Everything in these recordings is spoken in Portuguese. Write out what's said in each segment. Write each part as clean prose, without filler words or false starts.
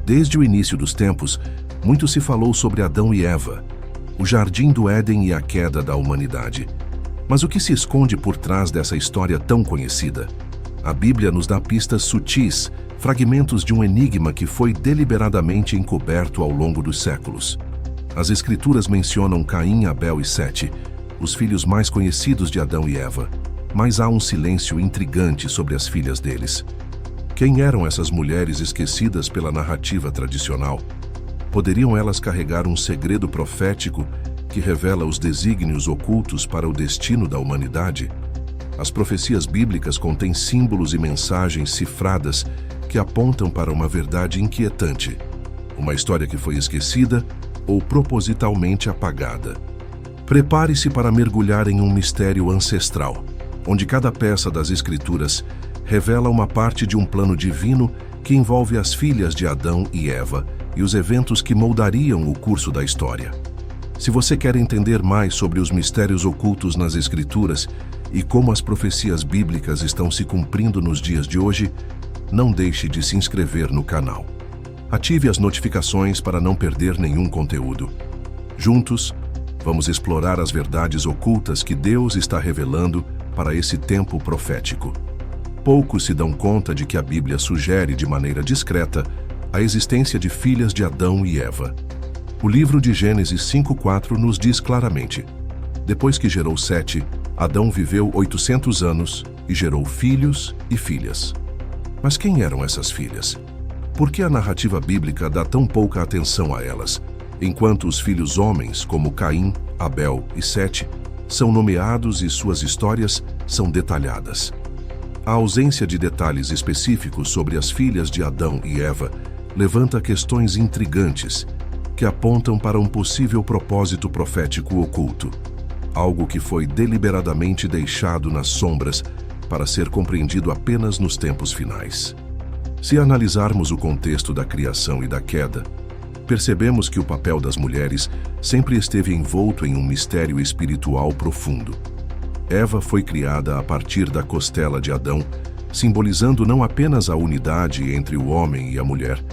Desde o início dos tempos, muito se falou sobre Adão e Eva, o jardim do Éden e a queda da humanidade. Mas o que se esconde por trás dessa história tão conhecida? A Bíblia nos dá pistas sutis, fragmentos de um enigma que foi deliberadamente encoberto ao longo dos séculos. As Escrituras mencionam Caim, Abel e Sete, os filhos mais conhecidos de Adão e Eva, mas há um silêncio intrigante sobre as filhas deles. Quem eram essas mulheres esquecidas pela narrativa tradicional? Poderiam elas carregar um segredo profético que revela os desígnios ocultos para o destino da humanidade? As profecias bíblicas contêm símbolos e mensagens cifradas que apontam para uma verdade inquietante, uma história que foi esquecida ou propositalmente apagada. Prepare-se para mergulhar em um mistério ancestral, onde cada peça das Escrituras revela uma parte de um plano divino que envolve as filhas de Adão e Eva e os eventos que moldariam o curso da história. Se você quer entender mais sobre os mistérios ocultos nas Escrituras e como as profecias bíblicas estão se cumprindo nos dias de hoje, não deixe de se inscrever no canal. Ative as notificações para não perder nenhum conteúdo. Juntos, vamos explorar as verdades ocultas que Deus está revelando para esse tempo profético. Poucos se dão conta de que a Bíblia sugere de maneira discreta a existência de filhas de Adão e Eva. O livro de Gênesis 5:4 nos diz claramente: depois que gerou Sete, Adão viveu 800 anos e gerou filhos e filhas. Mas quem eram essas filhas? Por que a narrativa bíblica dá tão pouca atenção a elas, enquanto os filhos homens, como Caim, Abel e Sete, são nomeados e suas histórias são detalhadas? A ausência de detalhes específicos sobre as filhas de Adão e Eva levanta questões intrigantes que apontam para um possível propósito profético oculto, algo que foi deliberadamente deixado nas sombras para ser compreendido apenas nos tempos finais. Se analisarmos o contexto da criação e da queda, percebemos que o papel das mulheres sempre esteve envolto em um mistério espiritual profundo. Eva foi criada a partir da costela de Adão, simbolizando não apenas a unidade entre o homem e a mulher,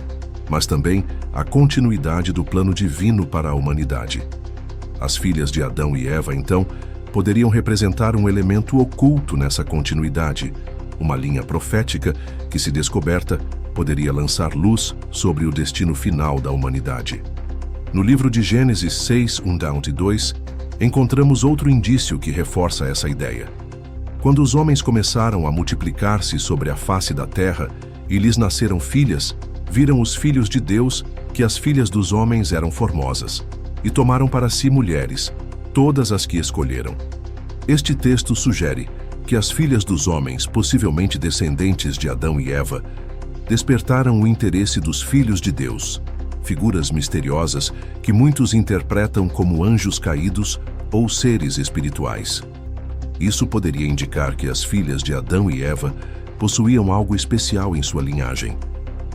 mas também a continuidade do plano divino para a humanidade. As filhas de Adão e Eva, então, poderiam representar um elemento oculto nessa continuidade, uma linha profética que, se descoberta, poderia lançar luz sobre o destino final da humanidade. No livro de Gênesis 6:1-2, encontramos outro indício que reforça essa ideia. Quando os homens começaram a multiplicar-se sobre a face da terra e lhes nasceram filhas, viram os filhos de Deus que as filhas dos homens eram formosas, e tomaram para si mulheres, todas as que escolheram. Este texto sugere que as filhas dos homens, possivelmente descendentes de Adão e Eva, despertaram o interesse dos filhos de Deus, figuras misteriosas que muitos interpretam como anjos caídos ou seres espirituais. Isso poderia indicar que as filhas de Adão e Eva possuíam algo especial em sua linhagem,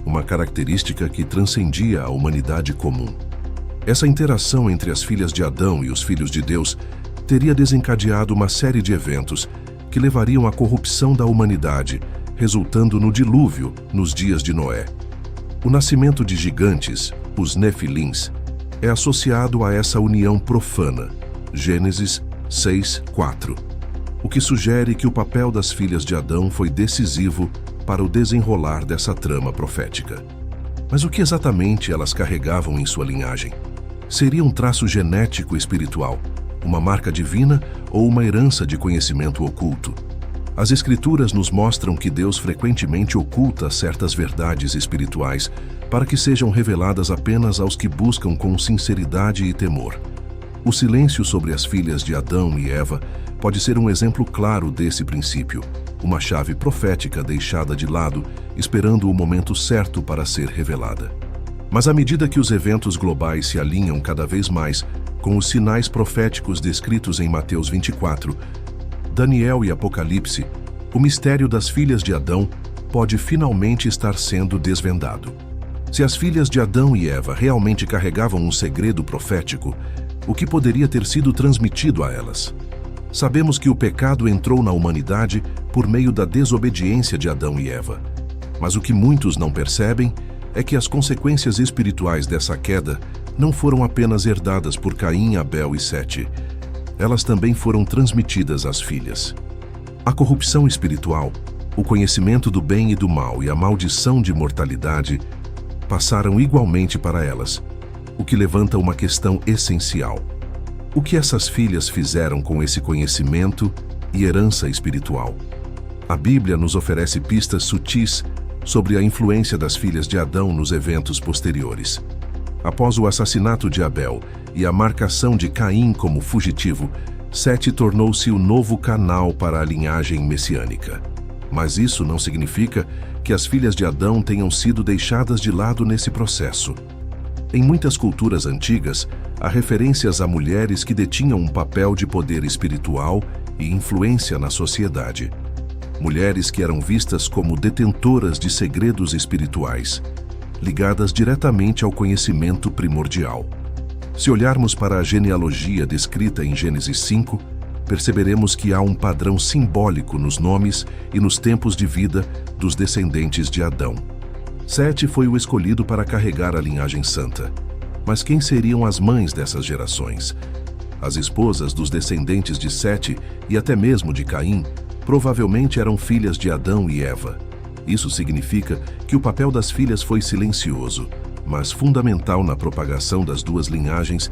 uma característica que transcendia a humanidade comum. Essa interação entre as filhas de Adão e os filhos de Deus teria desencadeado uma série de eventos que levariam à corrupção da humanidade, resultando no dilúvio nos dias de Noé. O nascimento de gigantes, os Nefilins, é associado a essa união profana, Gênesis 6:4, o que sugere que o papel das filhas de Adão foi decisivo para o desenrolar dessa trama profética. Mas o que exatamente elas carregavam em sua linhagem? Seria um traço genético espiritual, uma marca divina ou uma herança de conhecimento oculto? As Escrituras nos mostram que Deus frequentemente oculta certas verdades espirituais para que sejam reveladas apenas aos que buscam com sinceridade e temor. O silêncio sobre as filhas de Adão e Eva pode ser um exemplo claro desse princípio, uma chave profética deixada de lado, esperando o momento certo para ser revelada. Mas à medida que os eventos globais se alinham cada vez mais com os sinais proféticos descritos em Mateus 24, Daniel e Apocalipse, o mistério das filhas de Adão pode finalmente estar sendo desvendado. Se as filhas de Adão e Eva realmente carregavam um segredo profético, o que poderia ter sido transmitido a elas? Sabemos que o pecado entrou na humanidade por meio da desobediência de Adão e Eva. Mas o que muitos não percebem é que as consequências espirituais dessa queda não foram apenas herdadas por Caim, Abel e Sete. Elas também foram transmitidas às filhas. A corrupção espiritual, o conhecimento do bem e do mal e a maldição de mortalidade passaram igualmente para elas, o que levanta uma questão essencial. O que essas filhas fizeram com esse conhecimento e herança espiritual? A Bíblia nos oferece pistas sutis sobre a influência das filhas de Adão nos eventos posteriores. Após o assassinato de Abel e a marcação de Caim como fugitivo, Sete tornou-se o novo canal para a linhagem messiânica. Mas isso não significa que as filhas de Adão tenham sido deixadas de lado nesse processo. Em muitas culturas antigas, há referências a mulheres que detinham um papel de poder espiritual e influência na sociedade. Mulheres que eram vistas como detentoras de segredos espirituais, ligadas diretamente ao conhecimento primordial. Se olharmos para a genealogia descrita em Gênesis 5, perceberemos que há um padrão simbólico nos nomes e nos tempos de vida dos descendentes de Adão. Sete foi o escolhido para carregar a linhagem santa. Mas quem seriam as mães dessas gerações? As esposas dos descendentes de Sete e até mesmo de Caim provavelmente eram filhas de Adão e Eva. Isso significa que o papel das filhas foi silencioso, mas fundamental na propagação das duas linhagens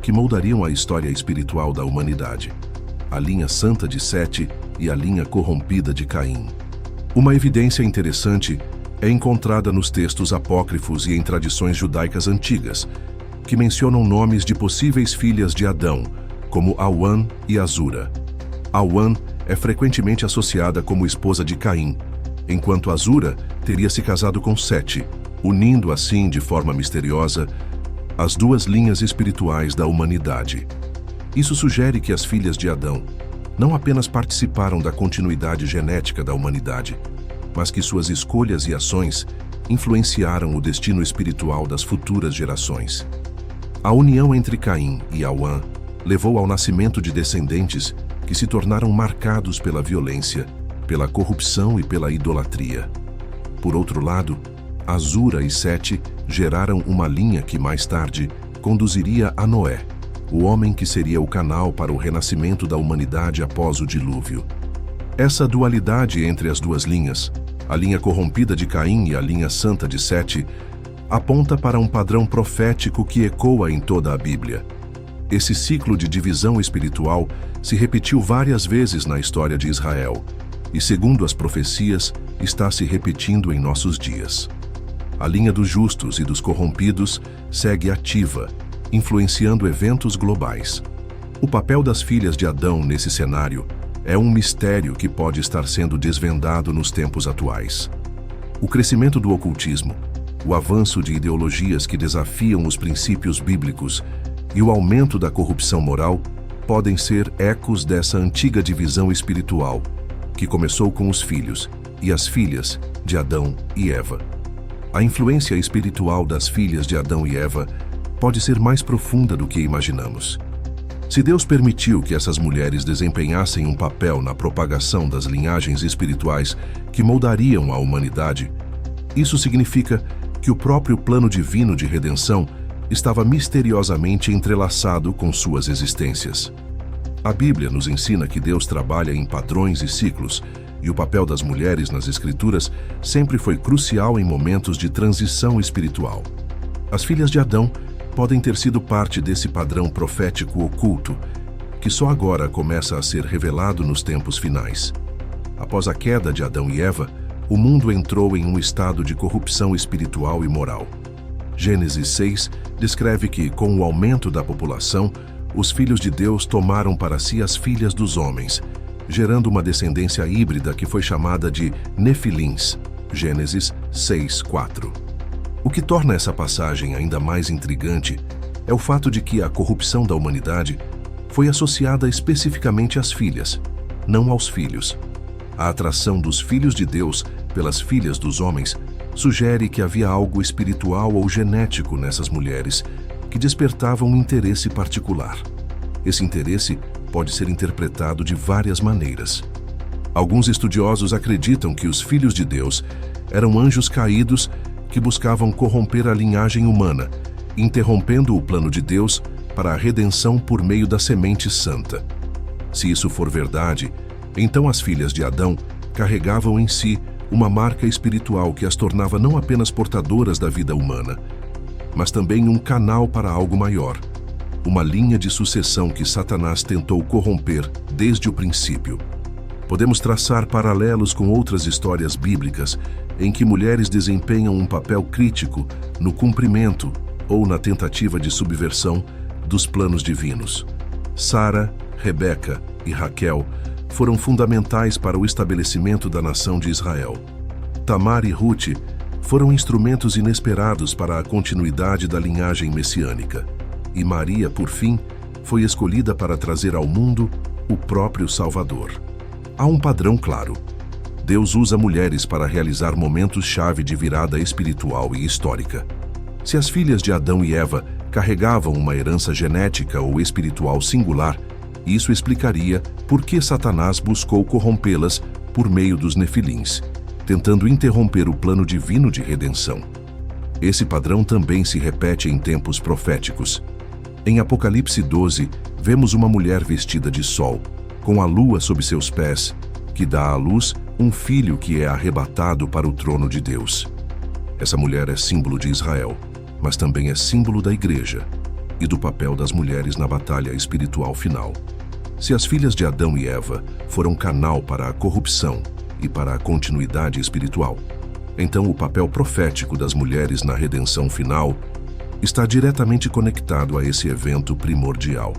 que moldariam a história espiritual da humanidade: a linha santa de Sete e a linha corrompida de Caim. Uma evidência interessante é encontrada nos textos apócrifos e em tradições judaicas antigas, que mencionam nomes de possíveis filhas de Adão, como Auã e Azura. Auã é frequentemente associada como esposa de Caim, enquanto Azura teria se casado com Sete, unindo assim, de forma misteriosa, as duas linhas espirituais da humanidade. Isso sugere que as filhas de Adão não apenas participaram da continuidade genética da humanidade, mas que suas escolhas e ações influenciaram o destino espiritual das futuras gerações. A união entre Caim e Auã levou ao nascimento de descendentes que se tornaram marcados pela violência, pela corrupção e pela idolatria. Por outro lado, Azura e Sete geraram uma linha que mais tarde conduziria a Noé, o homem que seria o canal para o renascimento da humanidade após o dilúvio. Essa dualidade entre as duas linhas, a linha corrompida de Caim e a linha santa de Sete, aponta para um padrão profético que ecoa em toda a Bíblia. Esse ciclo de divisão espiritual se repetiu várias vezes na história de Israel e, segundo as profecias, está se repetindo em nossos dias. A linha dos justos e dos corrompidos segue ativa, influenciando eventos globais. O papel das filhas de Adão nesse cenário é um mistério que pode estar sendo desvendado nos tempos atuais. O crescimento do ocultismo, o avanço de ideologias que desafiam os princípios bíblicos e o aumento da corrupção moral podem ser ecos dessa antiga divisão espiritual que começou com os filhos e as filhas de Adão e Eva. A influência espiritual das filhas de Adão e Eva pode ser mais profunda do que imaginamos. Se Deus permitiu que essas mulheres desempenhassem um papel na propagação das linhagens espirituais que moldariam a humanidade, isso significa que o próprio plano divino de redenção estava misteriosamente entrelaçado com suas existências. A Bíblia nos ensina que Deus trabalha em padrões e ciclos, e o papel das mulheres nas Escrituras sempre foi crucial em momentos de transição espiritual. As filhas de Adão podem ter sido parte desse padrão profético oculto, que só agora começa a ser revelado nos tempos finais. Após a queda de Adão e Eva, o mundo entrou em um estado de corrupção espiritual e moral. Gênesis 6 descreve que, com o aumento da população, os filhos de Deus tomaram para si as filhas dos homens, gerando uma descendência híbrida que foi chamada de Nefilins. Gênesis 6:4. O que torna essa passagem ainda mais intrigante é o fato de que a corrupção da humanidade foi associada especificamente às filhas, não aos filhos. A atração dos filhos de Deus pelas filhas dos homens sugere que havia algo espiritual ou genético nessas mulheres que despertavam um interesse particular. Esse interesse pode ser interpretado de várias maneiras. Alguns estudiosos acreditam que os filhos de Deus eram anjos caídos que buscavam corromper a linhagem humana, interrompendo o plano de Deus para a redenção por meio da semente santa. Se isso for verdade, então as filhas de Adão carregavam em si uma marca espiritual que as tornava não apenas portadoras da vida humana, mas também um canal para algo maior, uma linha de sucessão que Satanás tentou corromper desde o princípio. Podemos traçar paralelos com outras histórias bíblicas em que mulheres desempenham um papel crítico no cumprimento ou na tentativa de subversão dos planos divinos. Sara, Rebeca e Raquel foram fundamentais para o estabelecimento da nação de Israel. Tamar e Rute foram instrumentos inesperados para a continuidade da linhagem messiânica. E Maria, por fim, foi escolhida para trazer ao mundo o próprio Salvador. Há um padrão claro. Deus usa mulheres para realizar momentos-chave de virada espiritual e histórica. Se as filhas de Adão e Eva carregavam uma herança genética ou espiritual singular, isso explicaria por que Satanás buscou corrompê-las por meio dos nefilins, tentando interromper o plano divino de redenção. Esse padrão também se repete em tempos proféticos. Em Apocalipse 12, vemos uma mulher vestida de sol, com a lua sob seus pés, que dá à luz um filho que é arrebatado para o trono de Deus. Essa mulher é símbolo de Israel, mas também é símbolo da igreja e do papel das mulheres na batalha espiritual final. Se as filhas de Adão e Eva foram canal para a corrupção e para a continuidade espiritual, então o papel profético das mulheres na redenção final está diretamente conectado a esse evento primordial.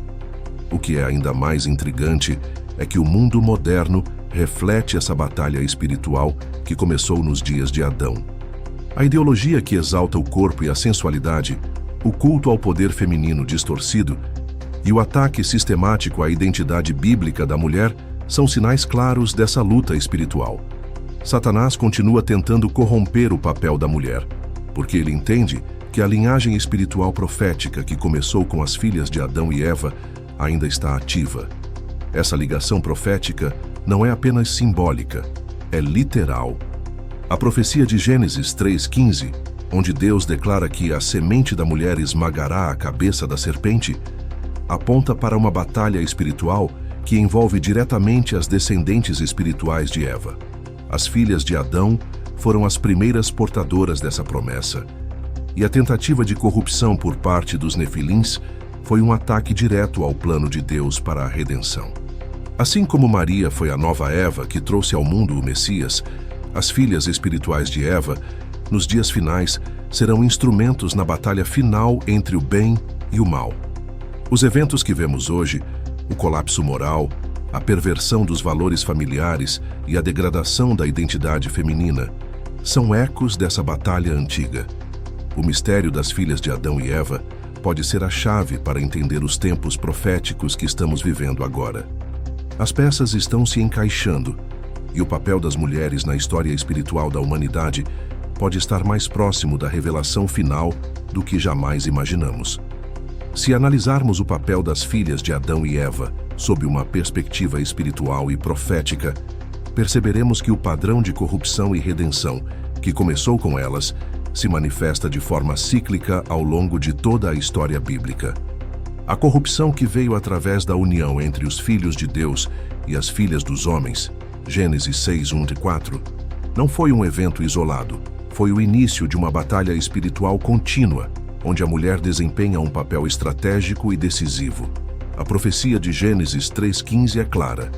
O que é ainda mais intrigante é que o mundo moderno reflete essa batalha espiritual que começou nos dias de Adão. A ideologia que exalta o corpo e a sensualidade, o culto ao poder feminino distorcido e o ataque sistemático à identidade bíblica da mulher são sinais claros dessa luta espiritual. Satanás continua tentando corromper o papel da mulher, porque ele entende que a linhagem espiritual profética que começou com as filhas de Adão e Eva ainda está ativa. Essa ligação profética não é apenas simbólica, é literal. A profecia de Gênesis 3:15, onde Deus declara que a semente da mulher esmagará a cabeça da serpente, aponta para uma batalha espiritual que envolve diretamente as descendentes espirituais de Eva. As filhas de Adão foram as primeiras portadoras dessa promessa, e a tentativa de corrupção por parte dos nefilins foi um ataque direto ao plano de Deus para a redenção. Assim como Maria foi a nova Eva que trouxe ao mundo o Messias, as filhas espirituais de Eva, nos dias finais, serão instrumentos na batalha final entre o bem e o mal. Os eventos que vemos hoje, o colapso moral, a perversão dos valores familiares e a degradação da identidade feminina, são ecos dessa batalha antiga. O mistério das filhas de Adão e Eva pode ser a chave para entender os tempos proféticos que estamos vivendo agora. As peças estão se encaixando, e o papel das mulheres na história espiritual da humanidade pode estar mais próximo da revelação final do que jamais imaginamos. Se analisarmos o papel das filhas de Adão e Eva sob uma perspectiva espiritual e profética, perceberemos que o padrão de corrupção e redenção que começou com elas se manifesta de forma cíclica ao longo de toda a história bíblica. A corrupção que veio através da união entre os filhos de Deus e as filhas dos homens, Gênesis 6:1-4, não foi um evento isolado, foi o início de uma batalha espiritual contínua, onde a mulher desempenha um papel estratégico e decisivo. A profecia de Gênesis 3:15 é clara.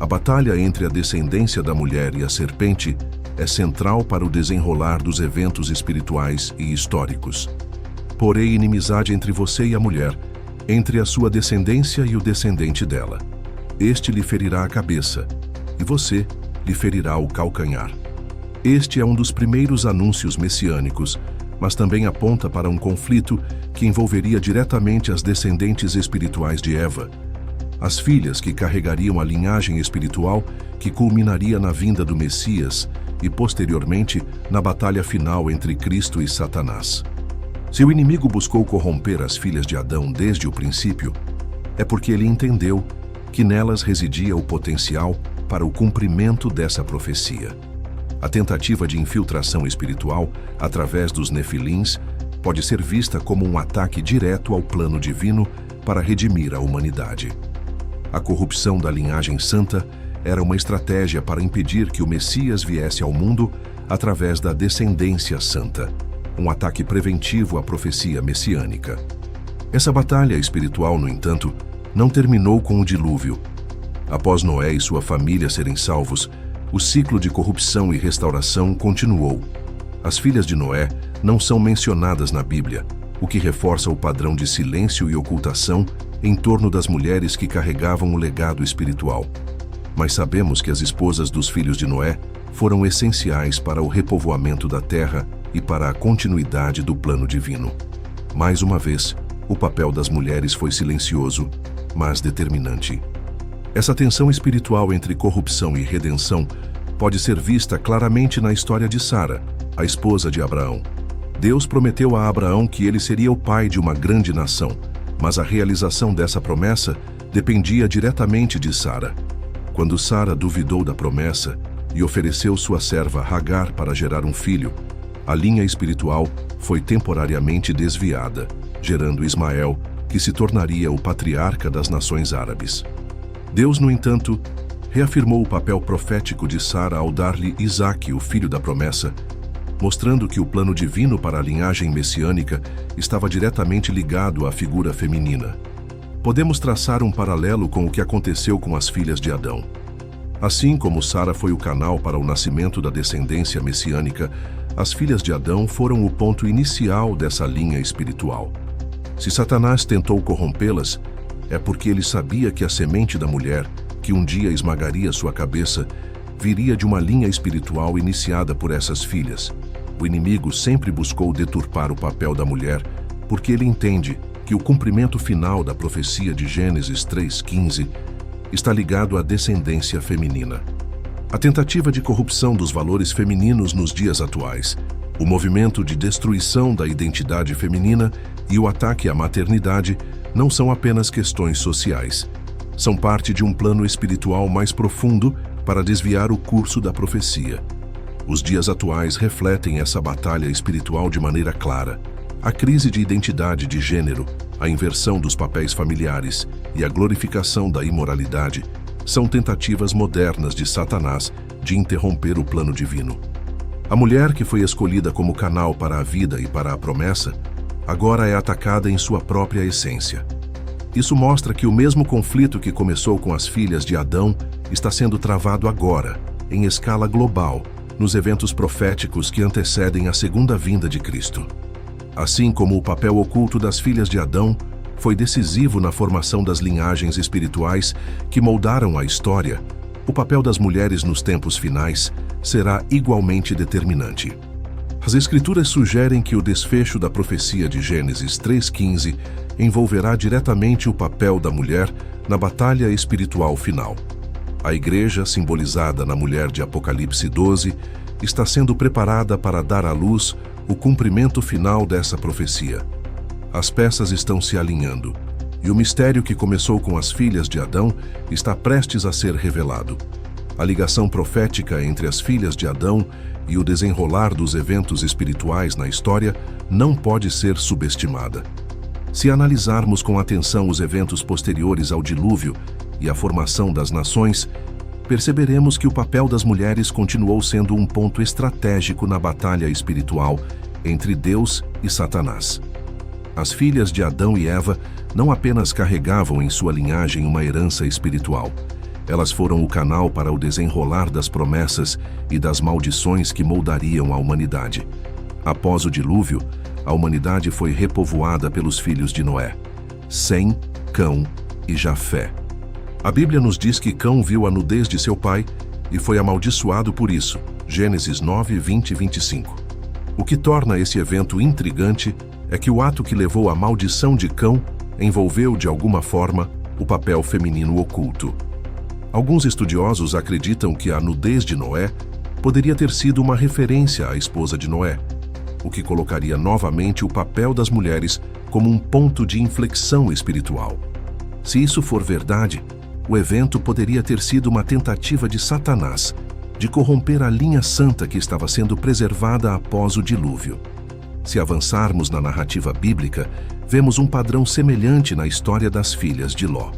A batalha entre a descendência da mulher e a serpente é central para o desenrolar dos eventos espirituais e históricos. Porém, inimizade entre você e a mulher, entre a sua descendência e o descendente dela. Este lhe ferirá a cabeça, e você lhe ferirá o calcanhar. Este é um dos primeiros anúncios messiânicos, mas também aponta para um conflito que envolveria diretamente as descendentes espirituais de Eva, as filhas que carregariam a linhagem espiritual que culminaria na vinda do Messias e, posteriormente, na batalha final entre Cristo e Satanás. Se o inimigo buscou corromper as filhas de Adão desde o princípio, é porque ele entendeu que nelas residia o potencial para o cumprimento dessa profecia. A tentativa de infiltração espiritual através dos nefilins pode ser vista como um ataque direto ao plano divino para redimir a humanidade. A corrupção da linhagem santa era uma estratégia para impedir que o Messias viesse ao mundo através da descendência santa, um ataque preventivo à profecia messiânica. Essa batalha espiritual, no entanto, não terminou com o dilúvio. Após Noé e sua família serem salvos, o ciclo de corrupção e restauração continuou. As filhas de Noé não são mencionadas na Bíblia, o que reforça o padrão de silêncio e ocultação em torno das mulheres que carregavam o legado espiritual. Mas sabemos que as esposas dos filhos de Noé foram essenciais para o repovoamento da terra e para a continuidade do plano divino. Mais uma vez, o papel das mulheres foi silencioso, mas determinante. Essa tensão espiritual entre corrupção e redenção pode ser vista claramente na história de Sara, a esposa de Abraão. Deus prometeu a Abraão que ele seria o pai de uma grande nação, mas a realização dessa promessa dependia diretamente de Sara. Quando Sara duvidou da promessa e ofereceu sua serva Hagar para gerar um filho, a linha espiritual foi temporariamente desviada, gerando Ismael, que se tornaria o patriarca das nações árabes. Deus, no entanto, reafirmou o papel profético de Sara ao dar-lhe Isaque, o filho da promessa, mostrando que o plano divino para a linhagem messiânica estava diretamente ligado à figura feminina. Podemos traçar um paralelo com o que aconteceu com as filhas de Adão. Assim como Sara foi o canal para o nascimento da descendência messiânica, as filhas de Adão foram o ponto inicial dessa linha espiritual. Se Satanás tentou corrompê-las, é porque ele sabia que a semente da mulher, que um dia esmagaria sua cabeça, viria de uma linha espiritual iniciada por essas filhas. O inimigo sempre buscou deturpar o papel da mulher, porque ele entende que o cumprimento final da profecia de Gênesis 3:15 está ligado à descendência feminina. A tentativa de corrupção dos valores femininos nos dias atuais, o movimento de destruição da identidade feminina e o ataque à maternidade não são apenas questões sociais. São parte de um plano espiritual mais profundo para desviar o curso da profecia. Os dias atuais refletem essa batalha espiritual de maneira clara. A crise de identidade de gênero, a inversão dos papéis familiares e a glorificação da imoralidade são tentativas modernas de Satanás de interromper o plano divino. A mulher que foi escolhida como canal para a vida e para a promessa, agora é atacada em sua própria essência. Isso mostra que o mesmo conflito que começou com as filhas de Adão está sendo travado agora, em escala global, nos eventos proféticos que antecedem a segunda vinda de Cristo. Assim como o papel oculto das filhas de Adão foi decisivo na formação das linhagens espirituais que moldaram a história, o papel das mulheres nos tempos finais será igualmente determinante. As Escrituras sugerem que o desfecho da profecia de Gênesis 3:15 envolverá diretamente o papel da mulher na batalha espiritual final. A igreja, simbolizada na mulher de Apocalipse 12, está sendo preparada para dar à luz o cumprimento final dessa profecia. As peças estão se alinhando, e o mistério que começou com as filhas de Adão está prestes a ser revelado. A ligação profética entre as filhas de Adão e o desenrolar dos eventos espirituais na história não pode ser subestimada. Se analisarmos com atenção os eventos posteriores ao dilúvio e a formação das nações, perceberemos que o papel das mulheres continuou sendo um ponto estratégico na batalha espiritual entre Deus e Satanás. As filhas de Adão e Eva não apenas carregavam em sua linhagem uma herança espiritual, elas foram o canal para o desenrolar das promessas e das maldições que moldariam a humanidade. Após o dilúvio, a humanidade foi repovoada pelos filhos de Noé, Sem, Cão e Jafé. A Bíblia nos diz que Cão viu a nudez de seu pai e foi amaldiçoado por isso, Gênesis 9, 20 e 25. O que torna esse evento intrigante é que o ato que levou à maldição de Cão envolveu, de alguma forma, o papel feminino oculto. Alguns estudiosos acreditam que a nudez de Noé poderia ter sido uma referência à esposa de Noé, o que colocaria novamente o papel das mulheres como um ponto de inflexão espiritual. Se isso for verdade, o evento poderia ter sido uma tentativa de Satanás de corromper a linha santa que estava sendo preservada após o dilúvio. Se avançarmos na narrativa bíblica, vemos um padrão semelhante na história das filhas de Ló.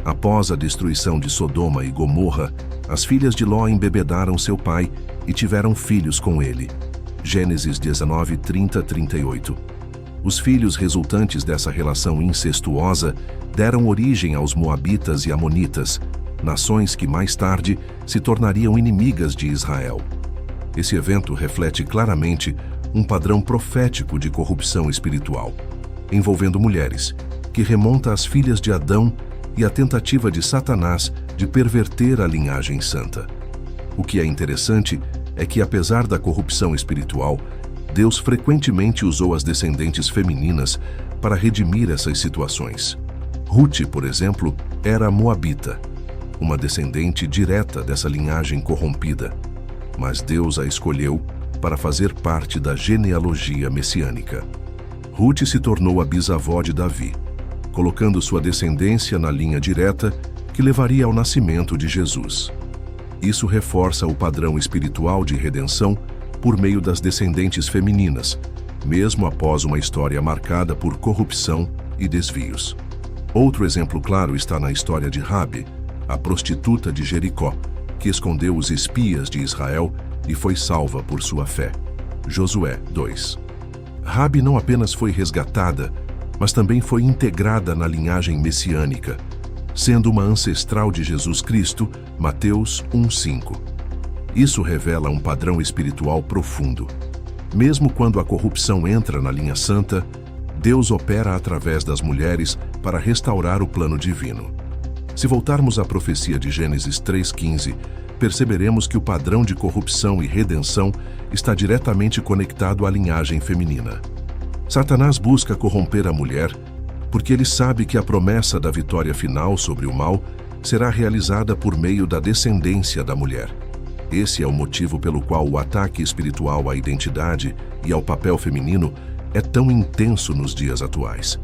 Após a destruição de Sodoma e Gomorra, as filhas de Ló embebedaram seu pai e tiveram filhos com ele. Gênesis 19, 30, 38. Os filhos resultantes dessa relação incestuosa deram origem aos Moabitas e Amonitas, nações que mais tarde se tornariam inimigas de Israel. Esse evento reflete claramente um padrão profético de corrupção espiritual, envolvendo mulheres, que remonta às filhas de Adão e à tentativa de Satanás de perverter a linhagem santa. O que é interessante é que, apesar da corrupção espiritual, Deus frequentemente usou as descendentes femininas para redimir essas situações. Rute, por exemplo, era moabita, uma descendente direta dessa linhagem corrompida, mas Deus a escolheu para fazer parte da genealogia messiânica. Rute se tornou a bisavó de Davi, colocando sua descendência na linha direta que levaria ao nascimento de Jesus. Isso reforça o padrão espiritual de redenção por meio das descendentes femininas, mesmo após uma história marcada por corrupção e desvios. Outro exemplo claro está na história de Rabi, a prostituta de Jericó, que escondeu os espias de Israel e foi salva por sua fé. Josué 2. Rabi não apenas foi resgatada, mas também foi integrada na linhagem messiânica, sendo uma ancestral de Jesus Cristo, Mateus 1:5. Isso revela um padrão espiritual profundo. Mesmo quando a corrupção entra na linha santa, Deus opera através das mulheres para restaurar o plano divino. Se voltarmos à profecia de Gênesis 3:15, perceberemos que o padrão de corrupção e redenção está diretamente conectado à linhagem feminina. Satanás busca corromper a mulher porque ele sabe que a promessa da vitória final sobre o mal será realizada por meio da descendência da mulher. Esse é o motivo pelo qual o ataque espiritual à identidade e ao papel feminino é tão intenso nos dias atuais.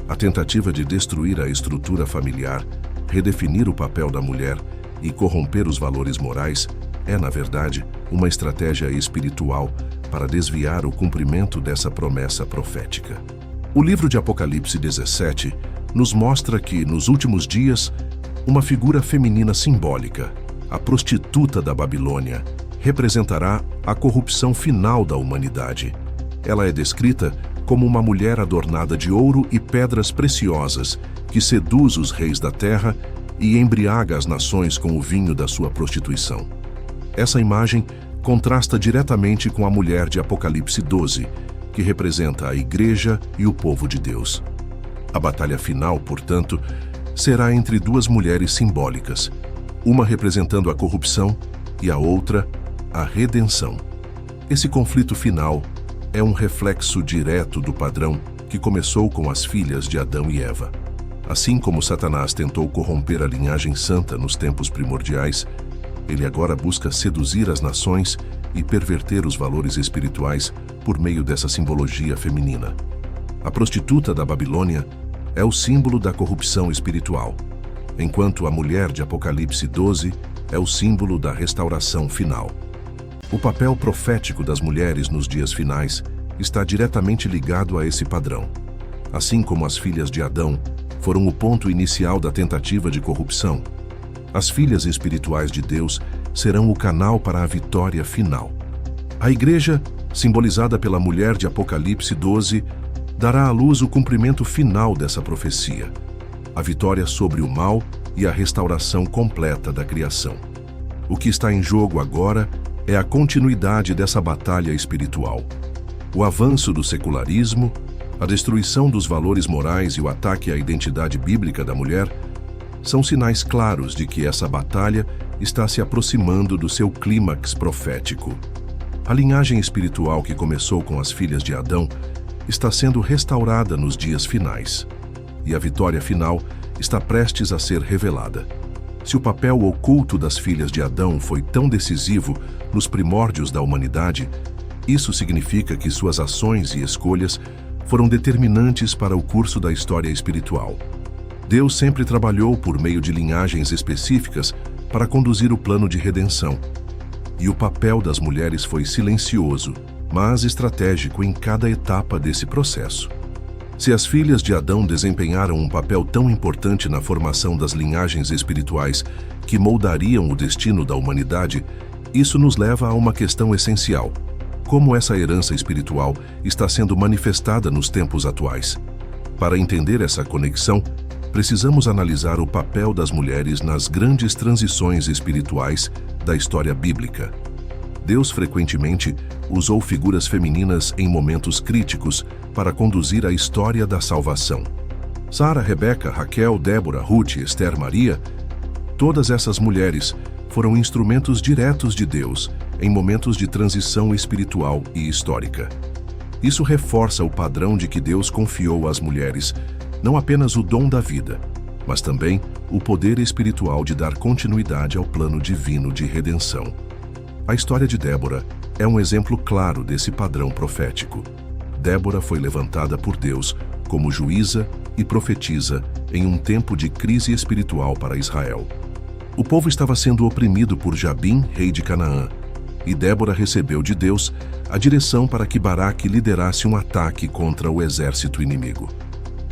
A tentativa de destruir a estrutura familiar, redefinir o papel da mulher e corromper os valores morais é, na verdade, uma estratégia espiritual para desviar o cumprimento dessa promessa profética. O livro de Apocalipse 17 nos mostra que, nos últimos dias, uma figura feminina simbólica, a prostituta da Babilônia, representará a corrupção final da humanidade. Ela é descrita como uma mulher adornada de ouro e pedras preciosas que seduz os reis da terra e embriaga as nações com o vinho da sua prostituição. Essa imagem contrasta diretamente com a mulher de Apocalipse 12, que representa a Igreja e o povo de Deus. A batalha final, portanto, será entre duas mulheres simbólicas, uma representando a corrupção e a outra, a redenção. Esse conflito final é um reflexo direto do padrão que começou com as filhas de Adão e Eva. Assim como Satanás tentou corromper a linhagem santa nos tempos primordiais, ele agora busca seduzir as nações e perverter os valores espirituais por meio dessa simbologia feminina. A prostituta da Babilônia é o símbolo da corrupção espiritual, enquanto a mulher de Apocalipse 12 é o símbolo da restauração final. O papel profético das mulheres nos dias finais está diretamente ligado a esse padrão. Assim como as filhas de Adão foram o ponto inicial da tentativa de corrupção, as filhas espirituais de Deus serão o canal para a vitória final. A Igreja, simbolizada pela mulher de Apocalipse 12, dará à luz o cumprimento final dessa profecia, a vitória sobre o mal e a restauração completa da criação. O que está em jogo agora é a continuidade dessa batalha espiritual. O avanço do secularismo, a destruição dos valores morais e o ataque à identidade bíblica da mulher são sinais claros de que essa batalha está se aproximando do seu clímax profético. A linhagem espiritual que começou com as filhas de Adão está sendo restaurada nos dias finais, e a vitória final está prestes a ser revelada. Se o papel oculto das filhas de Adão foi tão decisivo nos primórdios da humanidade, isso significa que suas ações e escolhas foram determinantes para o curso da história espiritual. Deus sempre trabalhou por meio de linhagens específicas para conduzir o plano de redenção. e o papel das mulheres foi silencioso, mas estratégico em cada etapa desse processo. Se as filhas de Adão desempenharam um papel tão importante na formação das linhagens espirituais que moldariam o destino da humanidade, isso nos leva a uma questão essencial: como essa herança espiritual está sendo manifestada nos tempos atuais? Para entender essa conexão, precisamos analisar o papel das mulheres nas grandes transições espirituais da história bíblica. Deus frequentemente usou figuras femininas em momentos críticos para conduzir a história da salvação. Sara, Rebeca, Raquel, Débora, Ruth, Esther, Maria, todas essas mulheres foram instrumentos diretos de Deus em momentos de transição espiritual e histórica. Isso reforça o padrão de que Deus confiou às mulheres não apenas o dom da vida, mas também o poder espiritual de dar continuidade ao plano divino de redenção. A história de Débora é um exemplo claro desse padrão profético. Débora foi levantada por Deus como juíza e profetisa em um tempo de crise espiritual para Israel. O povo estava sendo oprimido por Jabim, rei de Canaã, e Débora recebeu de Deus a direção para que Baraque liderasse um ataque contra o exército inimigo.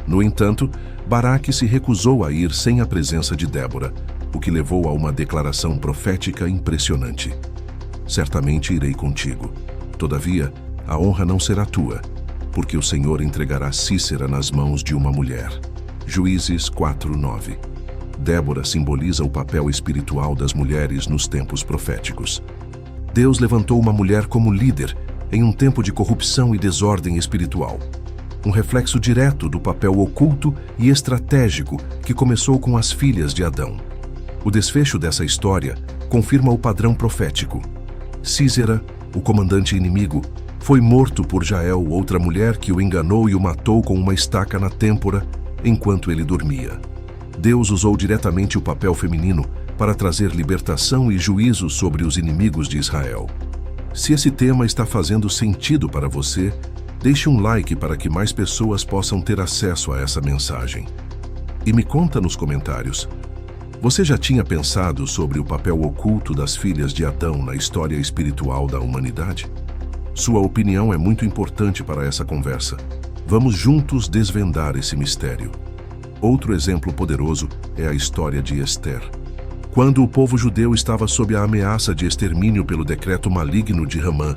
No entanto, Baraque se recusou a ir sem a presença de Débora, o que levou a uma declaração profética impressionante. Certamente irei contigo. Todavia, a honra não será tua, porque o Senhor entregará Císera nas mãos de uma mulher. Juízes 4:9. Débora simboliza o papel espiritual das mulheres nos tempos proféticos. Deus levantou uma mulher como líder em um tempo de corrupção e desordem espiritual. Um reflexo direto do papel oculto e estratégico que começou com as filhas de Adão. O desfecho dessa história confirma o padrão profético. Císera, o comandante inimigo, foi morto por Jael, outra mulher que o enganou e o matou com uma estaca na têmpora enquanto ele dormia. Deus usou diretamente o papel feminino para trazer libertação e juízo sobre os inimigos de Israel. Se esse tema está fazendo sentido para você, deixe um like para que mais pessoas possam ter acesso a essa mensagem. E me conta nos comentários: você já tinha pensado sobre o papel oculto das filhas de Adão na história espiritual da humanidade? Sua opinião é muito importante para essa conversa. Vamos juntos desvendar esse mistério. Outro exemplo poderoso é a história de Esther. Quando o povo judeu estava sob a ameaça de extermínio pelo decreto maligno de Hamã,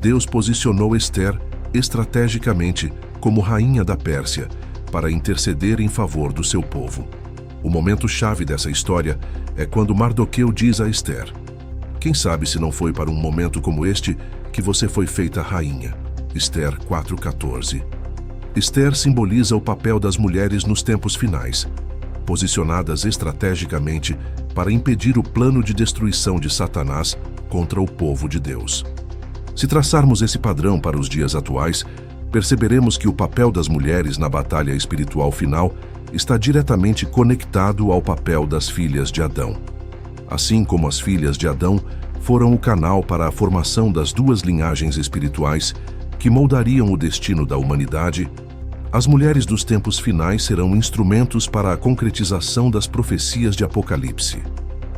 Deus posicionou Esther estrategicamente como rainha da Pérsia para interceder em favor do seu povo. O momento-chave dessa história é quando Mardoqueu diz a Esther: quem sabe se não foi para um momento como este que você foi feita rainha. Esther 4:14. Esther simboliza o papel das mulheres nos tempos finais, posicionadas estrategicamente para impedir o plano de destruição de Satanás contra o povo de Deus. Se traçarmos esse padrão para os dias atuais, perceberemos que o papel das mulheres na batalha espiritual final está diretamente conectado ao papel das filhas de Adão. Assim como as filhas de Adão foram o canal para a formação das duas linhagens espirituais que moldariam o destino da humanidade, as mulheres dos tempos finais serão instrumentos para a concretização das profecias de Apocalipse.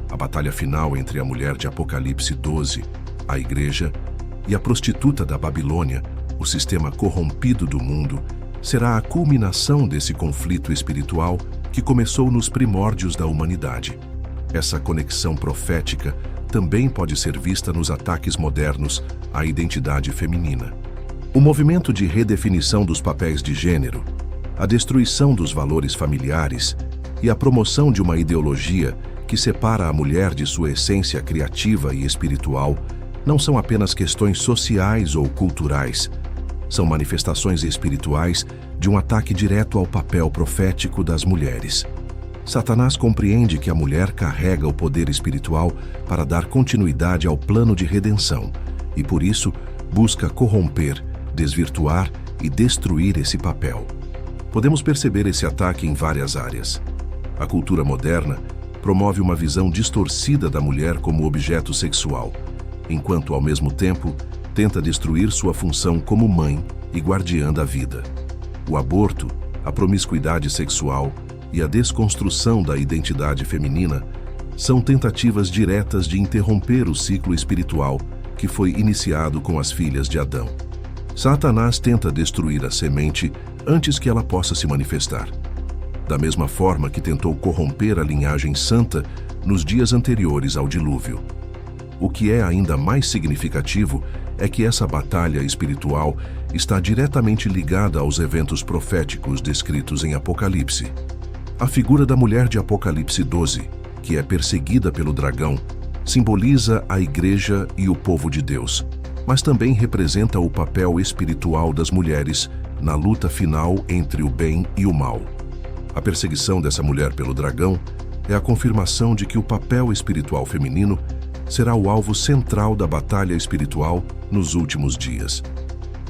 A batalha final entre a mulher de Apocalipse 12, a igreja, e a prostituta da Babilônia, o sistema corrompido do mundo, será a culminação desse conflito espiritual que começou nos primórdios da humanidade. Essa conexão profética também pode ser vista nos ataques modernos à identidade feminina. O movimento de redefinição dos papéis de gênero, a destruição dos valores familiares e a promoção de uma ideologia que separa a mulher de sua essência criativa e espiritual não são apenas questões sociais ou culturais, são manifestações espirituais de um ataque direto ao papel profético das mulheres. Satanás compreende que a mulher carrega o poder espiritual para dar continuidade ao plano de redenção e, por isso, busca corromper, desvirtuar e destruir esse papel. Podemos perceber esse ataque em várias áreas. A cultura moderna promove uma visão distorcida da mulher como objeto sexual, enquanto, ao mesmo tempo, tenta destruir sua função como mãe e guardiã da vida. O aborto, a promiscuidade sexual e a desconstrução da identidade feminina são tentativas diretas de interromper o ciclo espiritual que foi iniciado com as filhas de Adão. Satanás tenta destruir a semente antes que ela possa se manifestar. Da mesma forma que tentou corromper a linhagem santa nos dias anteriores ao dilúvio. O que é ainda mais significativo é que essa batalha espiritual está diretamente ligada aos eventos proféticos descritos em Apocalipse. A figura da mulher de Apocalipse 12, que é perseguida pelo dragão, simboliza a igreja e o povo de Deus, mas também representa o papel espiritual das mulheres na luta final entre o bem e o mal. A perseguição dessa mulher pelo dragão é a confirmação de que o papel espiritual feminino será o alvo central da batalha espiritual nos últimos dias.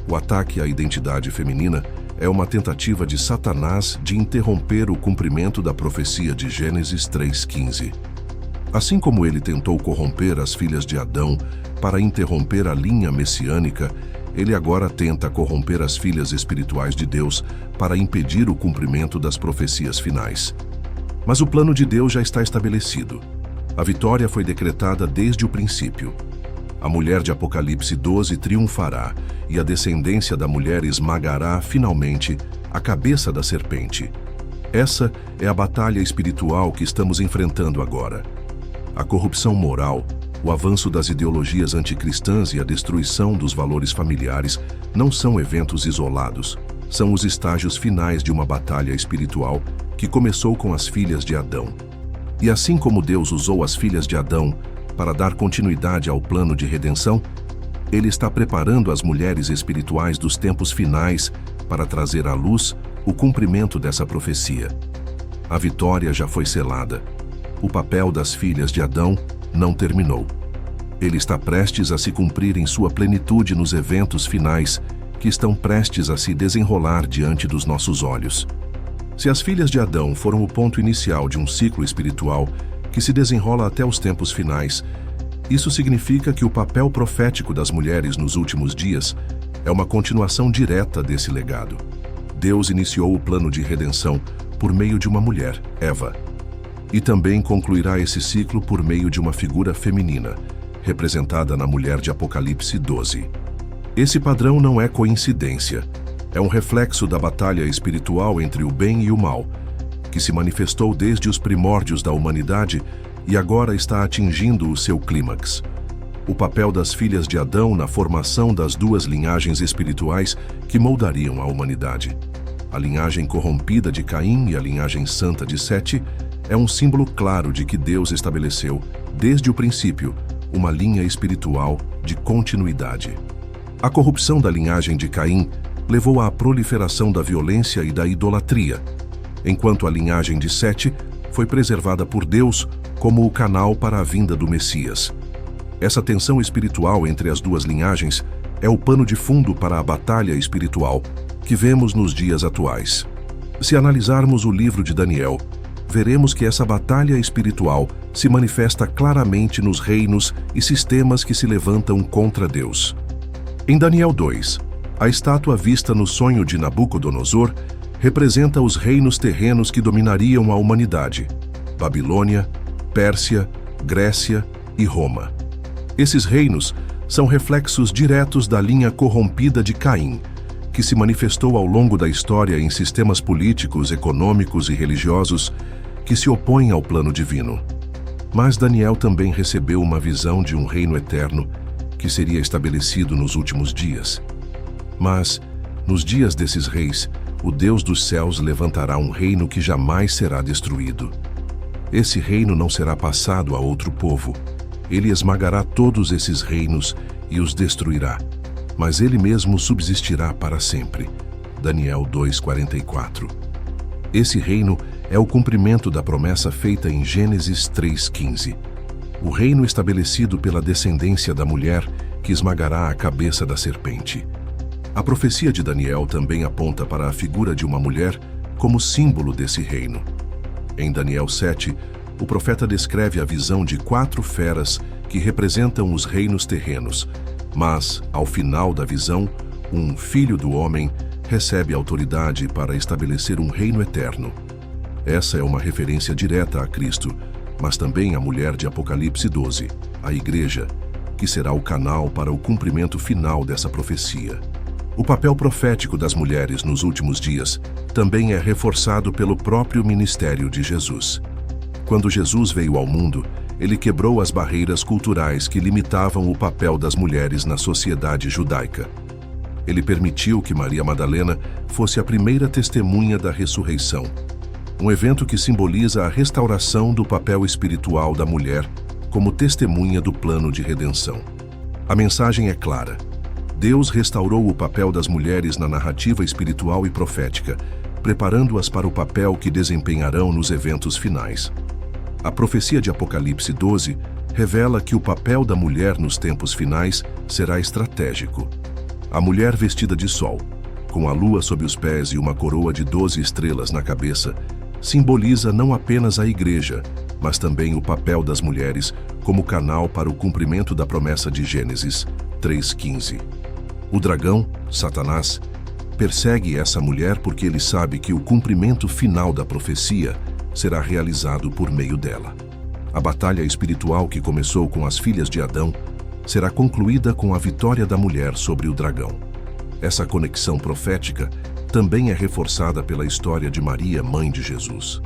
O ataque à identidade feminina é uma tentativa de Satanás de interromper o cumprimento da profecia de Gênesis 3:15. Assim como ele tentou corromper as filhas de Adão para interromper a linha messiânica, ele agora tenta corromper as filhas espirituais de Deus para impedir o cumprimento das profecias finais. Mas o plano de Deus já está estabelecido. A vitória foi decretada desde o princípio. A mulher de Apocalipse 12 triunfará e a descendência da mulher esmagará, finalmente, a cabeça da serpente. Essa é a batalha espiritual que estamos enfrentando agora. A corrupção moral, o avanço das ideologias anticristãs e a destruição dos valores familiares não são eventos isolados, são os estágios finais de uma batalha espiritual que começou com as filhas de Adão. E assim como Deus usou as filhas de Adão para dar continuidade ao plano de redenção, Ele está preparando as mulheres espirituais dos tempos finais para trazer à luz o cumprimento dessa profecia. A vitória já foi selada. O papel das filhas de Adão não terminou. Ele está prestes a se cumprir em sua plenitude nos eventos finais que estão prestes a se desenrolar diante dos nossos olhos. Se as filhas de Adão foram o ponto inicial de um ciclo espiritual que se desenrola até os tempos finais, isso significa que o papel profético das mulheres nos últimos dias é uma continuação direta desse legado. Deus iniciou o plano de redenção por meio de uma mulher, Eva, e também concluirá esse ciclo por meio de uma figura feminina, representada na mulher de Apocalipse 12. Esse padrão não é coincidência, é um reflexo da batalha espiritual entre o bem e o mal, que se manifestou desde os primórdios da humanidade e agora está atingindo o seu clímax. O papel das filhas de Adão na formação das duas linhagens espirituais que moldariam a humanidade. A linhagem corrompida de Caim e a linhagem santa de Sete é um símbolo claro de que Deus estabeleceu, desde o princípio, uma linha espiritual de continuidade. A corrupção da linhagem de Caim levou à proliferação da violência e da idolatria, enquanto a linhagem de Sete foi preservada por Deus como o canal para a vinda do Messias. Essa tensão espiritual entre as duas linhagens é o pano de fundo para a batalha espiritual que vemos nos dias atuais. Se analisarmos o livro de Daniel, veremos que essa batalha espiritual se manifesta claramente nos reinos e sistemas que se levantam contra Deus. Em Daniel 2, a estátua vista no sonho de Nabucodonosor representa os reinos terrenos que dominariam a humanidade: Babilônia, Pérsia, Grécia e Roma. Esses reinos são reflexos diretos da linha corrompida de Caim, que se manifestou ao longo da história em sistemas políticos, econômicos e religiosos que se opõem ao plano divino. Mas Daniel também recebeu uma visão de um reino eterno que seria estabelecido nos últimos dias. Mas, nos dias desses reis, o Deus dos céus levantará um reino que jamais será destruído. Esse reino não será passado a outro povo. Ele esmagará todos esses reinos e os destruirá, mas ele mesmo subsistirá para sempre. Daniel 2:44. Esse reino é o cumprimento da promessa feita em Gênesis 3:15. O reino estabelecido pela descendência da mulher que esmagará a cabeça da serpente. A profecia de Daniel também aponta para a figura de uma mulher como símbolo desse reino. Em Daniel 7, o profeta descreve a visão de 4 feras que representam os reinos terrenos, mas, ao final da visão, um filho do homem recebe autoridade para estabelecer um reino eterno. Essa é uma referência direta a Cristo, mas também a mulher de Apocalipse 12, a Igreja, que será o canal para o cumprimento final dessa profecia. O papel profético das mulheres nos últimos dias também é reforçado pelo próprio ministério de Jesus. Quando Jesus veio ao mundo, ele quebrou as barreiras culturais que limitavam o papel das mulheres na sociedade judaica. Ele permitiu que Maria Madalena fosse a primeira testemunha da ressurreição, um evento que simboliza a restauração do papel espiritual da mulher como testemunha do plano de redenção. A mensagem é clara. Deus restaurou o papel das mulheres na narrativa espiritual e profética, preparando-as para o papel que desempenharão nos eventos finais. A profecia de Apocalipse 12 revela que o papel da mulher nos tempos finais será estratégico. A mulher vestida de sol, com a lua sob os pés e uma coroa de 12 estrelas na cabeça, simboliza não apenas a Igreja, mas também o papel das mulheres como canal para o cumprimento da promessa de Gênesis 3:15. O dragão, Satanás, persegue essa mulher porque ele sabe que o cumprimento final da profecia será realizado por meio dela. A batalha espiritual que começou com as filhas de Adão será concluída com a vitória da mulher sobre o dragão. Essa conexão profética também é reforçada pela história de Maria, mãe de Jesus.